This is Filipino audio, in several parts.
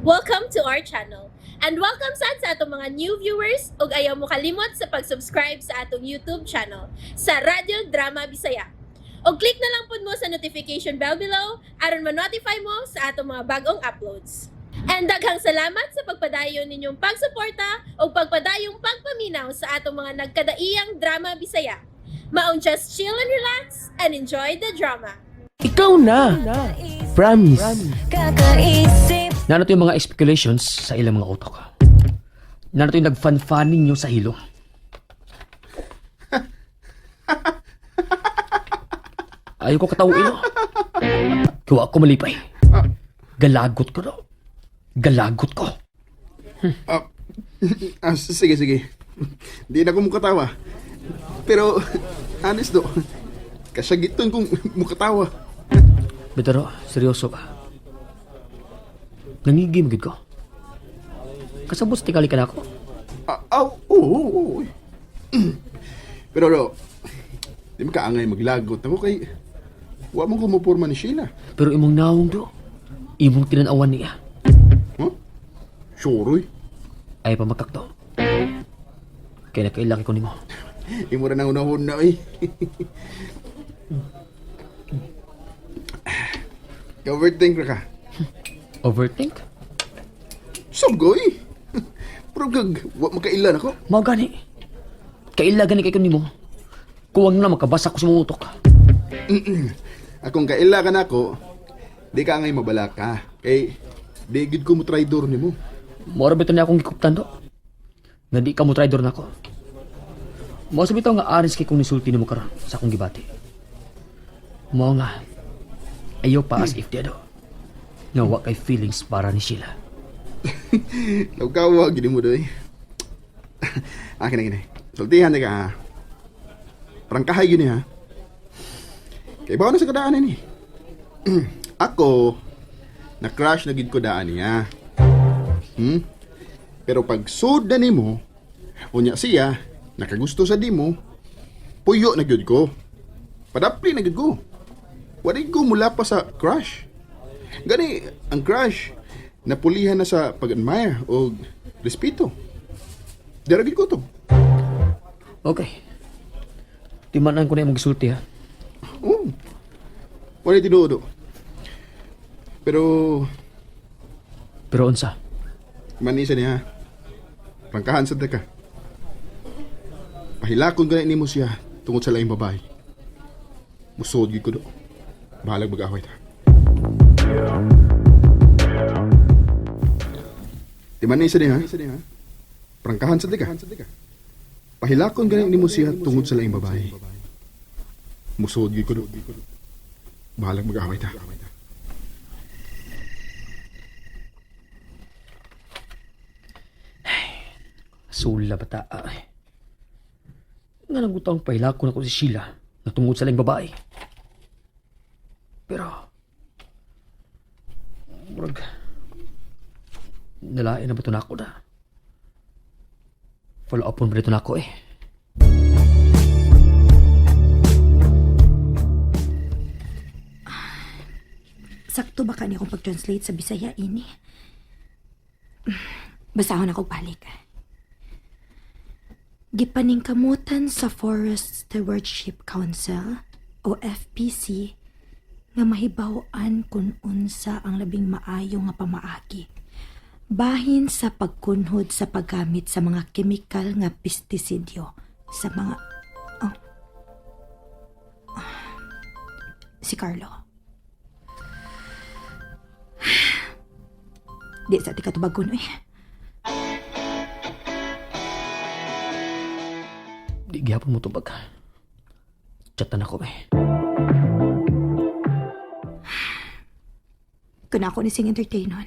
Welcome to our channel. And welcome sa atong mga new viewers ug ayaw mo kalimot sa pag-subscribe sa atong YouTube channel sa Radio Drama Bisaya. O click na lang pud mo sa notification bell below aron ma-notify mo sa atong mga bagong uploads. And daghang salamat sa pagpadayon ninyong pagsuporta o pagpadayong pagpaminaw sa atong mga nagkadaiyang Drama Bisaya. Maong just chill and relax and enjoy the drama. Ikaw na. Promise. Kakaisip Narito yung mga speculations sa ilang mga utok. Narito yung nag-fun-funning nyo sa hilo. Ayaw ko katawin, no? Kuha ko malipay. Galagot ko, no? Galagot ko. Sige, sige. Di na ko mukatawa. Pero, honest do, kasyagiton kong mukatawa. Pero, seryoso ka. Nangigim gid ko. Kasabos tikali ka na ako. Oo. Pero, di mo kaangay maglagot ako kay wa mong kumupurma ni Sheila. Pero imong naong do. Imong tinanawan niya. Huh? Sure, Ay pa makakto. Kaya nakailaki ko nimo. Imo ra nang unahon na, eh. Overthink ra ka. Overthink? Sugoy. Pero wa makailan ako. Mao gani. Kaila gani kay nimo. Kuwang na makabasa ko sa mga utok. Akong kaila ka na ako, di ka ngay mabala ka. Kay, di gid ko mo traidor ni mo. Mora bitaw niya akong gikuptan do. Nga di ka mo traidor na ko. Mao sa bitaw nga aris kay kung nisulti nimo karon sa akong gibati. Mao nga. Ayaw pa as if dedo. Nga wa kay feelings para ni Sheila. Nagkawa, gini mo doy. Akin na gini. Sultihan na ka, ha? Parang kahay gini, ha? Kaya bawa na sa kadaanan, eh. Ako, na-crush na gid ko daan niya. Pero pag sud na nimo, unya siya, nakagusto sa di mo, puyo na gyud ko. Padapli na gyud ko. Wala ko mula pa sa crush. Gani, ang crush, napulihan na sa pag-admire o respeto. Daragin ko to. Okay. Timanan ko na yung magsulti ha. Oo. Wala tinuodo. Pero, Pero unsa? manisa niya. Prangkahan sa ka. Pahilakon ganit ni mo siya tungod sa laing babae. Musod ko do. Bahalag mag-away ta. Di manisa niya. Prangkahan sa ka. Pahilakon ganit ni mo siya tungod sa laing babae. Musod ko do. Bahalag mag-away ta. Sula bata ay. Nga nagutang pahilakon ako si Sheila na tungod sa lang babae. Pero, murag, nalain na ba ito na ako na? Follow up on ba ito na ako eh. sakto ba kani akong pag-translate sa Bisaya ini? Basahon ako balik. Gipaningkamutan sa Forest Stewardship Council o FPC nga mahibaw-an kung unsa ang labing maayo nga pamaagi bahin sa pagkunhod sa paggamit sa mga kemikal nga pestisidyo sa mga si Carlo. Di sa ti katubagon eh. Di gihapon mo tubag. Chatan ako eh. Kana ako ni sing entertainon.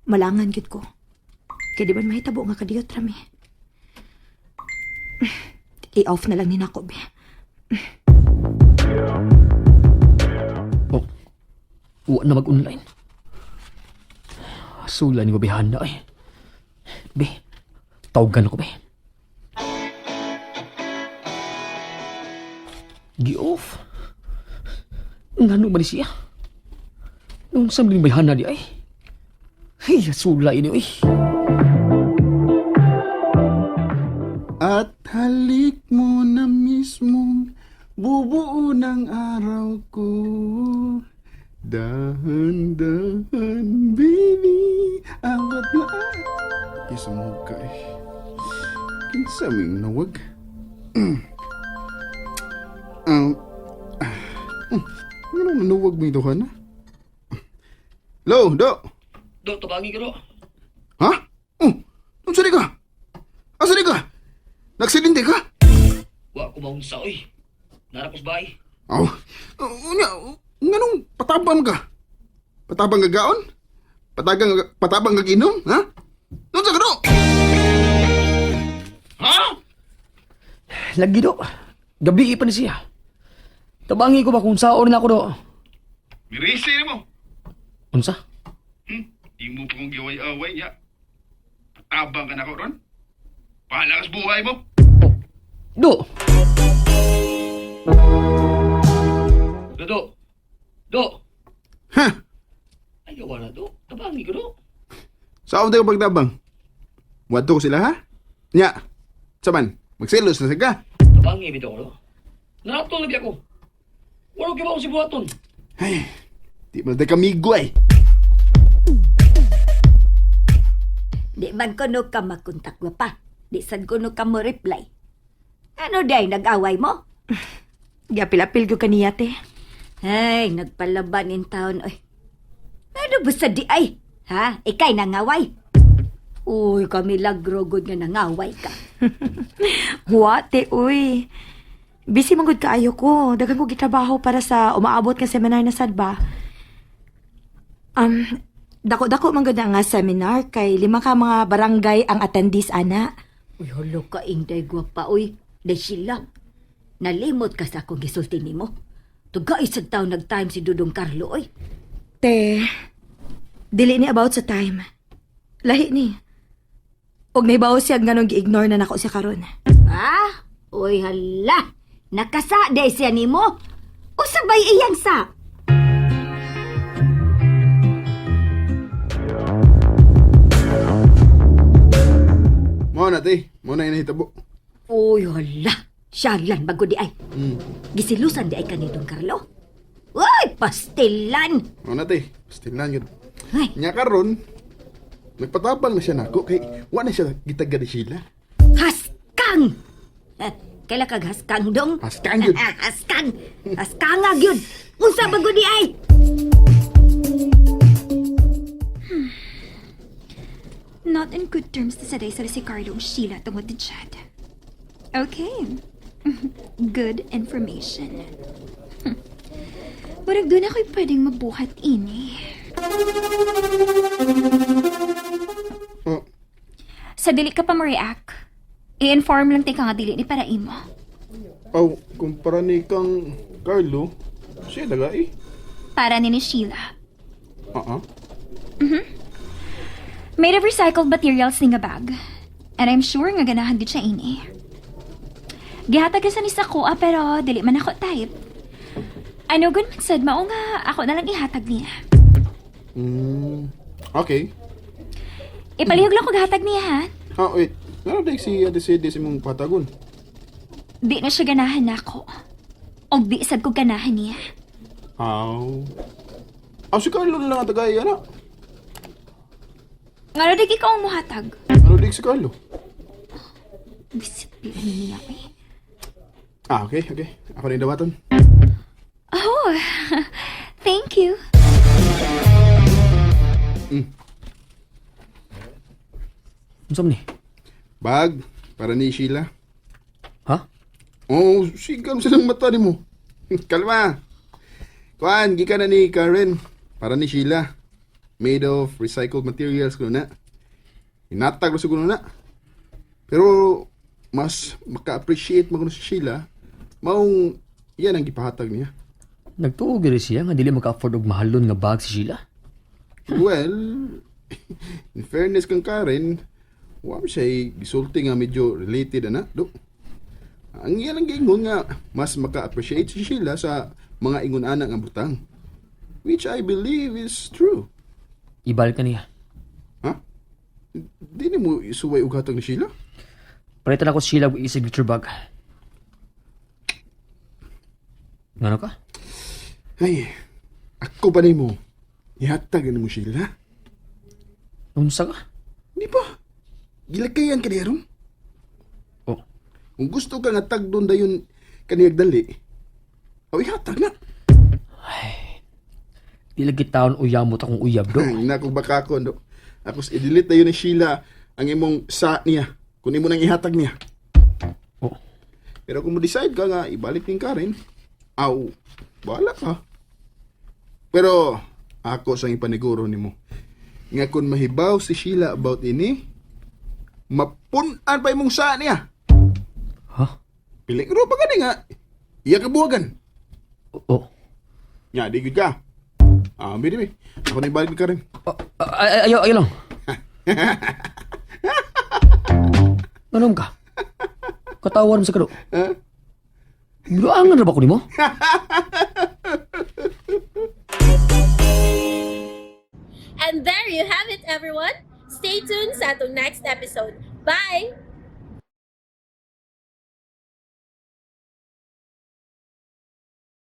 Malangan gid ko. Kaya di ba mahitabo nga kadiyot rami. I-off na lang ni nako be. Oh, uwa na mag-online. Sula ni babihan na eh. Be, tawagan ako be. Gi-off. Ngano ba ni siya? Nung samling bayhan na di ay. Ay, sula ini, uy. At halik mo na mismong bubuo ng araw ko. Dahan-dahan, baby. Awat na. Isumog ka eh. Kinsaming nawag. Ano nanuwag mo ito ka na? Hello, Do. Do, tabagi ka, do. Ha? Oh, saan ka? Asan ka? Nagsilindi ka? Wa ko maunsa, uy. Narapos ba, eh? Oh, nganong patabang ka? Patabang gagaon? Patabang gaginom? Ha? Doon sa kano? Ha? Lagi, do. Gabi pa ni siya. Tabangi ko ba kung saon na ako, do? Mirisi mo. Unsa? Di mo pa kong giway-away niya. Patabang ka na ko ron. Palakas buhay mo. Do! Do! Do! Ha? Ayaw na, do. Tabangi ko, do. Saan tayo pagtabang? Wato ko sila, ha? Nya, saman, magselos na ka. Tabangi, bitaw ko, do. Narapto lagi ako. Wala ko ba akong si Buhaton? Ay, di mo tayo kamigo eh. Di man kuno ka makontak wa pa. Di sad kuno ka mo reply. Ano day nag-away mo? Gapil-apil ko kaniya, te. Ay, nagpalaban in town. Oy. Ano ba sa di ay? Ha? Ikay nangaway? Uy, kami lagrogod nga nangaway ka. Wa, te, uy. Busy manggod kaayo ko. Dagan ko gitrabaho para sa umaabot nga seminar na sad ba. Dako-dako manggod na nga seminar kay 5 ka mga barangay ang attendees ana. Uy, holo ka ingday gwapa. Uy, day sila. Nalimot ka sa akong gisulti nimo. Tuga isang taon nag-time si Dudong Carlo, oy. Te, dili ni about sa time. Lahi ni. Og naibaw siya nga nung gi-ignore na nako siya karon. Ah? Uy, hala. Nakasa day siya nimo. O sabay iyang sa. Mo na, te. Mo na inahitabo. Uy, hala. Siyalan bago di ay. Gisilusan di ay kanitong Carlo. Uy, pastilan. Mo na, te. Stilan yun. Ay, Nya karon, nagpatabang na siya nako kay wa na siya gitaga ni Sheila. haskang. Kaila kag haskang dong. Haskang yun. Haskang. Haskangag yun. Unsa bago di ay. Not in good terms na saday sa si Carlo ug Sheila tungod ni Chad. Okay. Good information. Murag doon ako'y pwedeng mabuhat ini. Oh, Sa dili ka pa ma-react, i-inform lang tayo nga dili ni para imo. kumpara ni kang Carlo, siya daga eh. Para ni Sheila. Made of recycled materials ni nga bag. And I'm sure nga ganahan gid siya ini. Gihatag ka sa ni Sakoa pero dili man ako type. Ano gun man sad mao nga ako na lang ihatag niya. Okay. Ipalihog lang ko gahatag niya ha. Wait. Ano dahil si Ate Sede si mong patagon? Di na siya ganahan nako. Og di sad ko ganahan niya. Si Carlo na lang ang tagay, ano? Ngano di ka ang muhatag? Ano dahil si Carlo? Bisit niya eh. Okay. Ako na yung dawaton. Oh, thank you. Unsa man ni? Bag, para ni Sheila. Ha? Sigal silang mata ni mo. Kalma. Kuan, gikan na ni Karen. Para ni Sheila. Made of recycled materials ko na. Inatag ko na. Pero, mas maka-appreciate mo ko si Sheila. Maong, yan ang gipahatag niya. Nagtuog diri siya nga dili maka-afford og mahalon nga bag si Sheila. Well, in fairness kang Karen, wala siya gisulti nga medyo related na, do. Ang iyan ang gingon nga, mas maka-appreciate si Sheila sa mga ingon-ana nga butang. Which I believe is true. Ibal ka niya. Di ni mo isuway og hatag ni Sheila? Palitan ako sila og e-signature bag. Ngano ka? Ay, ako pa mo. Ihatag ni mo Sheila. Unsa ka? Di ba? Gilagayan ka niya ron. Oh, Kung gusto ka nga tag doon dayon kaniyag dali, o ihatag na. di lagi taon uyamot akong uyab do. Ay, naku baka ko, no. Ako i-delete dayon ni Sheila ang imong sa niya. Kung imo nang ihatag niya. Oh, Pero kung mo decide ka nga, ibalik ni Karen, aw, bahala ka. Pero, ako sa ipaniguro ni mo. Nga kung mahibaw si Sheila about ini, mapunan pa imong sa niya. ha? Piligro pa gani nga. Iya kabuhagan. Oh, Nya, di gud ka. Bidi. Ako na ibalik ni Karen. ayaw lang. Anong ka? Katawan mo sa kado. Ha? Biluangan na ba ko nimo? And there you have it, everyone. Stay tuned sa atong next episode. Bye!